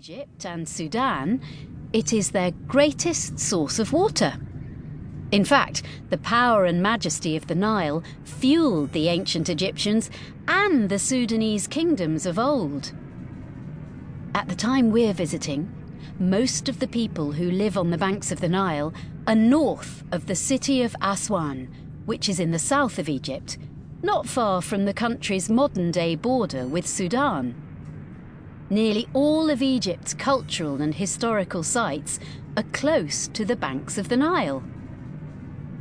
Egypt and Sudan, it is their greatest source of water. In fact, the power and majesty of the Nile fueled the ancient Egyptians and the Sudanese kingdoms of old. At the time we're visiting, most of the people who live on the banks of the Nile are north of the city of Aswan, which is in the south of Egypt, not far from the country's modern-day border with Sudan. Nearly all of Egypt's cultural and historical sites are close to the banks of the Nile.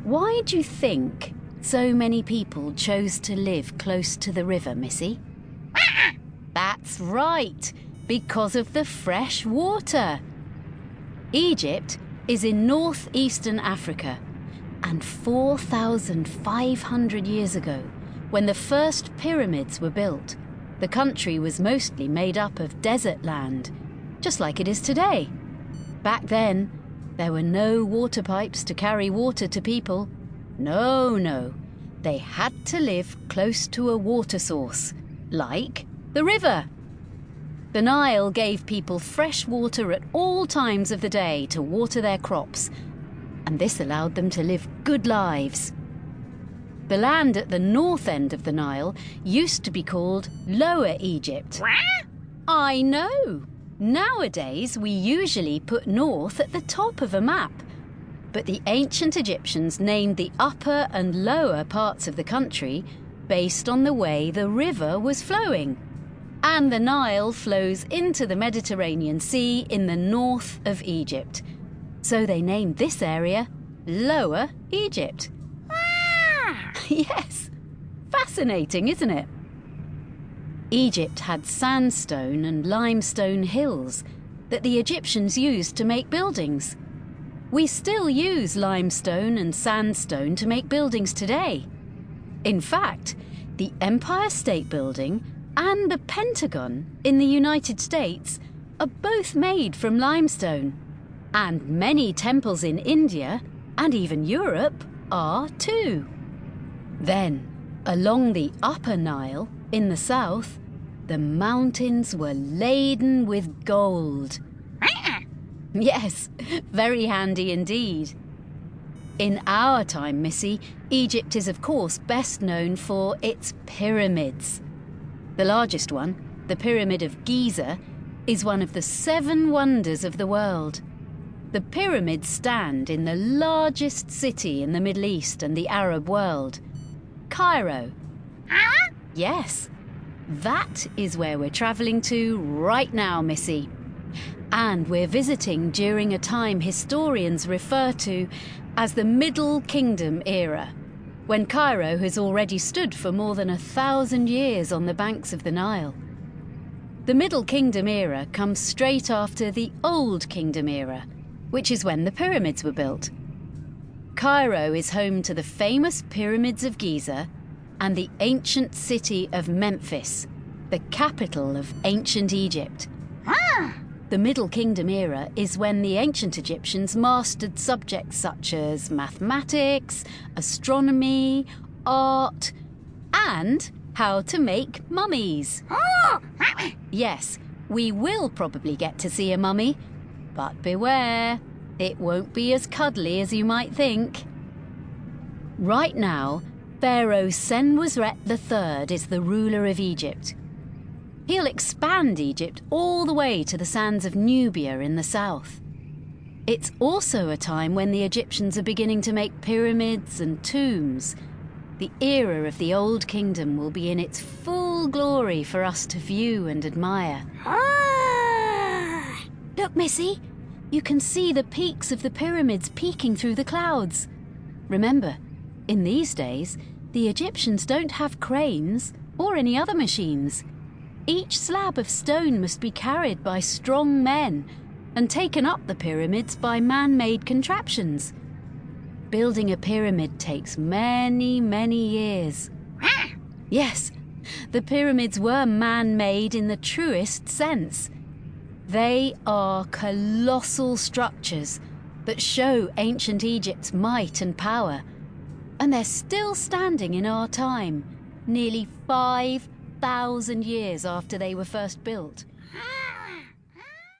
Why do you think so many people chose to live close to the river, Missy? That's right, because of the fresh water. Egypt is in northeastern Africa, and 4,500 years ago, when the first pyramids were built, the country was mostly made up of desert land, just like it is today. Back then, there were no water pipes to carry water to people. No, they had to live close to a water source, like the river. The Nile gave people fresh water at all times of the day to water their crops, and this allowed them to live good lives. The land at the north end of the Nile used to be called Lower Egypt. I know! Nowadays, we usually put north at the top of a map. But the ancient Egyptians named the upper and lower parts of the country based on the way the river was flowing. And the Nile flows into the Mediterranean Sea in the north of Egypt. So they named this area Lower Egypt. Yes, fascinating, isn't it? Egypt had sandstone and limestone hills that the Egyptians used to make buildings. We still use limestone and sandstone to make buildings today. In fact, the Empire State Building and the Pentagon in the United States are both made from limestone. And many temples in India and even Europe are too. Then, along the Upper Nile, in the south, the mountains were laden with gold. Yes, very handy indeed. In our time, Missy, Egypt is of course best known for its pyramids. The largest one, the Pyramid of Giza, is one of the 7 wonders of the world. The pyramids stand in the largest city in the Middle East and the Arab world, Cairo. Yes, that is where we're travelling to right now, Missy. And we're visiting during a time historians refer to as the Middle Kingdom era, when Cairo has already stood for more than 1,000 years on the banks of the Nile. The Middle Kingdom era comes straight after the Old Kingdom era, which is when the pyramids were built. Cairo is home to the famous pyramids of Giza and the ancient city of Memphis, the capital of ancient Egypt. The Middle Kingdom era is when the ancient Egyptians mastered subjects such as mathematics, astronomy, art, and how to make mummies. Yes, we will probably get to see a mummy, but beware, it won't be as cuddly as you might think. Right now, Pharaoh Senwosret III is the ruler of Egypt. He'll expand Egypt all the way to the sands of Nubia in the south. It's also a time when the Egyptians are beginning to make pyramids and tombs. The era of the Old Kingdom will be in its full glory for us to view and admire. Look, Missy, you can see the peaks of the pyramids peeking through the clouds. Remember, in these days, the Egyptians don't have cranes or any other machines. Each slab of stone must be carried by strong men and taken up the pyramids by man-made contraptions. Building a pyramid takes many, many years. Yes, the pyramids were man-made in the truest sense. They are colossal structures that show ancient Egypt's might and power. And they're still standing in our time, nearly 5,000 years after they were first built.